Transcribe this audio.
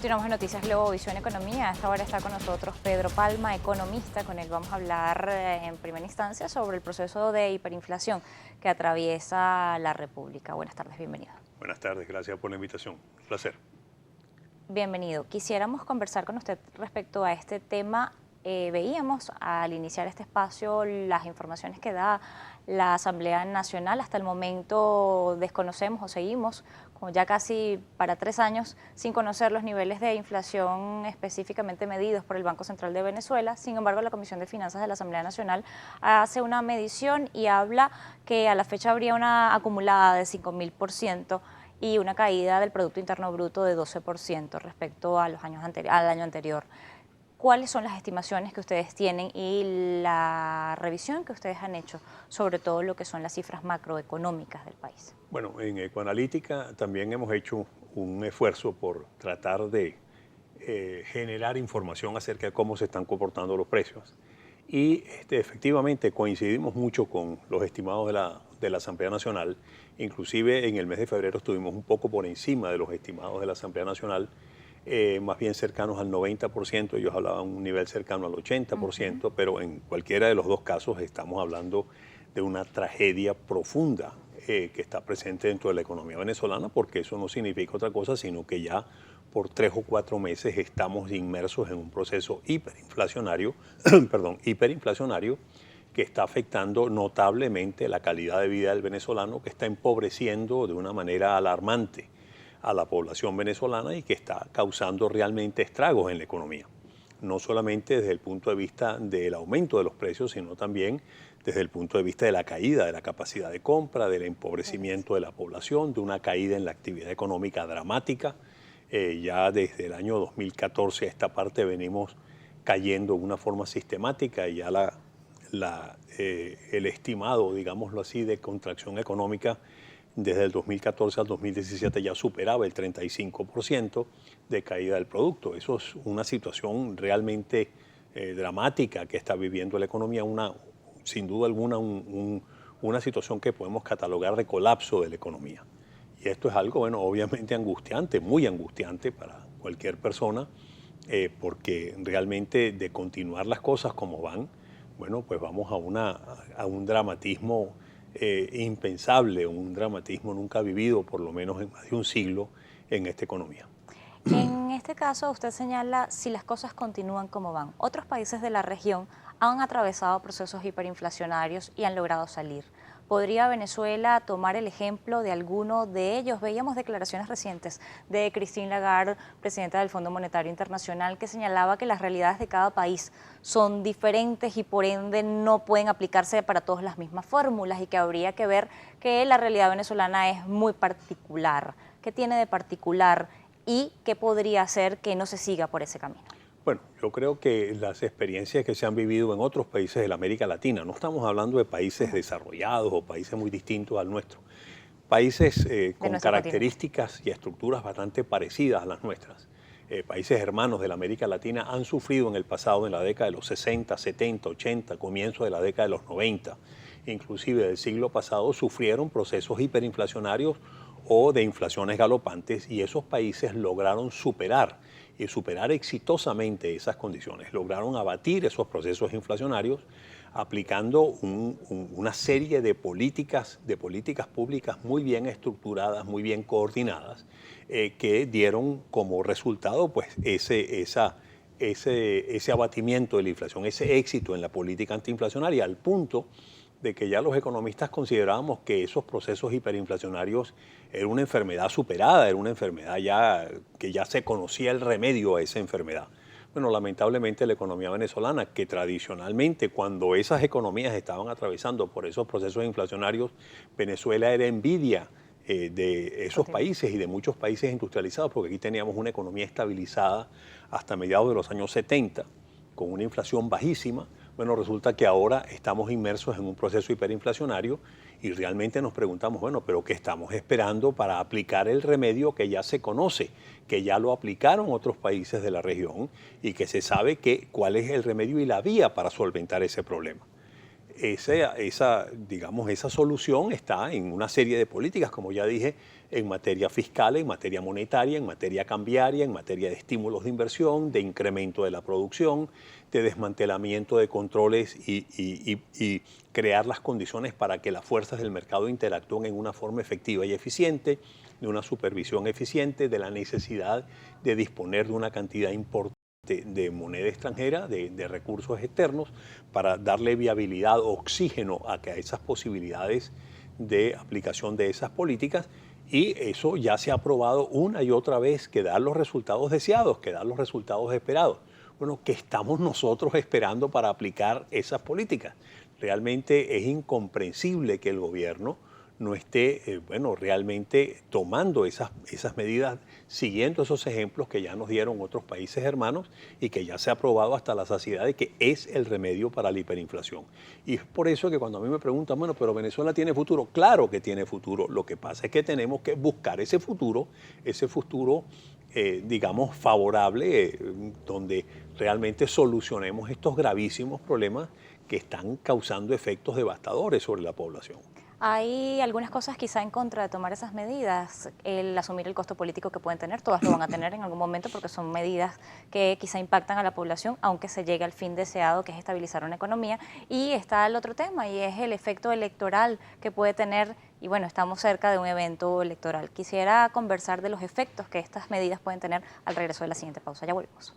Continuamos en Noticias Globovisión Economía. A esta hora está con nosotros Pedro Palma, economista. Con él vamos a hablar en primera instancia sobre el proceso de hiperinflación que atraviesa la República. Buenas tardes, bienvenido. Buenas tardes, gracias por la invitación. Un placer. Bienvenido. Quisiéramos conversar con usted respecto a este tema. Veíamos al iniciar este espacio las informaciones que da la Asamblea Nacional. Hasta el momento desconocemos o seguimos como ya casi para 3 años sin conocer los niveles de inflación específicamente medidos por el Banco Central de Venezuela. Sin embargo, la Comisión de Finanzas de la Asamblea Nacional hace una medición y habla que a la fecha habría una acumulada de 5.000% y una caída del Producto Interno Bruto de 12% respecto a los años al año anterior. ¿Cuáles son las estimaciones que ustedes tienen y la revisión que ustedes han hecho sobre todo lo que son las cifras macroeconómicas del país? Bueno, en Ecoanalítica también hemos hecho un esfuerzo por tratar de generar información acerca de cómo se están comportando los precios. Y efectivamente coincidimos mucho con los estimados de la Asamblea Nacional. Inclusive en el mes de febrero estuvimos un poco por encima de los estimados de la Asamblea Nacional, más bien cercanos al 90%, ellos hablaban un nivel cercano al 80%, pero en cualquiera de los dos casos estamos hablando de una tragedia profunda que está presente dentro de la economía venezolana, porque eso no significa otra cosa, sino que ya por 3 o 4 meses estamos inmersos en un proceso hiperinflacionario, hiperinflacionario, que está afectando notablemente la calidad de vida del venezolano, que está empobreciendo de una manera alarmante a la población venezolana y que está causando realmente estragos en la economía. No solamente desde el punto de vista del aumento de los precios, sino también desde el punto de vista de la caída de la capacidad de compra, del empobrecimiento de la población, de una caída en la actividad económica dramática. Ya desde el año 2014 a esta parte venimos cayendo de una forma sistemática y ya el estimado, digámoslo así, de contracción económica desde el 2014 al 2017 ya superaba el 35% de caída del producto. Eso es una situación realmente dramática que está viviendo la economía, sin duda alguna una situación que podemos catalogar de colapso de la economía. Y esto es algo, bueno, obviamente angustiante, muy angustiante para cualquier persona, porque realmente de continuar las cosas como van, bueno, pues vamos a un dramatismo impensable, un dramatismo nunca vivido, por lo menos en más de un siglo, en esta economía. En este caso, usted señala si las cosas continúan como van. Otros países de la región han atravesado procesos hiperinflacionarios y han logrado salir. ¿Podría Venezuela tomar el ejemplo de alguno de ellos? Veíamos declaraciones recientes de Christine Lagarde, presidenta del Fondo Monetario Internacional, que señalaba que las realidades de cada país son diferentes y por ende no pueden aplicarse para todos las mismas fórmulas y que habría que ver que la realidad venezolana es muy particular. ¿Qué tiene de particular y qué podría hacer que no se siga por ese camino? Bueno, yo creo que las experiencias que se han vivido en otros países de la América Latina, no estamos hablando de países desarrollados o países muy distintos al nuestro, países con características y estructuras bastante parecidas a las nuestras. Países hermanos de la América Latina han sufrido en el pasado, en la década de los 60, 70, 80, comienzo de la década de los 90, inclusive del siglo pasado, sufrieron procesos hiperinflacionarios o de inflaciones galopantes y esos países lograron superar exitosamente esas condiciones, lograron abatir esos procesos inflacionarios aplicando una serie de políticas públicas muy bien estructuradas, muy bien coordinadas, que dieron como resultado pues, ese abatimiento de la inflación, ese éxito en la política antiinflacionaria, al punto de que ya los economistas considerábamos que esos procesos hiperinflacionarios era una enfermedad superada, era una enfermedad que ya se conocía el remedio a esa enfermedad. Bueno, lamentablemente la economía venezolana, que tradicionalmente cuando esas economías estaban atravesando por esos procesos inflacionarios, Venezuela era envidia de esos países y de muchos países industrializados, porque aquí teníamos una economía estabilizada hasta mediados de los años 70, con una inflación bajísima. Bueno, resulta que ahora estamos inmersos en un proceso hiperinflacionario y realmente nos preguntamos, bueno, pero ¿qué estamos esperando para aplicar el remedio que ya se conoce, que ya lo aplicaron otros países de la región y que se sabe cuál es el remedio y la vía para solventar ese problema? Esa solución está en una serie de políticas, como ya dije, en materia fiscal, en materia monetaria, en materia cambiaria, en materia de estímulos de inversión, de incremento de la producción, de desmantelamiento de controles y crear las condiciones para que las fuerzas del mercado interactúen en una forma efectiva y eficiente, de una supervisión eficiente, de la necesidad de disponer de una cantidad importante de moneda extranjera, de recursos externos, para darle viabilidad, oxígeno a esas posibilidades de aplicación de esas políticas. Y eso ya se ha probado una y otra vez que da los resultados deseados, que da los resultados esperados. Bueno, ¿qué estamos nosotros esperando para aplicar esas políticas? Realmente es incomprensible que el gobierno no esté, realmente tomando esas medidas, siguiendo esos ejemplos que ya nos dieron otros países hermanos y que ya se ha probado hasta la saciedad de que es el remedio para la hiperinflación. Y es por eso que cuando a mí me preguntan, bueno, pero Venezuela tiene futuro, claro que tiene futuro. Lo que pasa es que tenemos que buscar ese futuro, digamos, favorable, donde realmente solucionemos estos gravísimos problemas que están causando efectos devastadores sobre la población. Hay algunas cosas quizá en contra de tomar esas medidas, el asumir el costo político que pueden tener, todas lo van a tener en algún momento porque son medidas que quizá impactan a la población, aunque se llegue al fin deseado, que es estabilizar una economía. Y está el otro tema, y es el efecto electoral que puede tener, y bueno, estamos cerca de un evento electoral. Quisiera conversar de los efectos que estas medidas pueden tener al regreso de la siguiente pausa. Ya volvemos.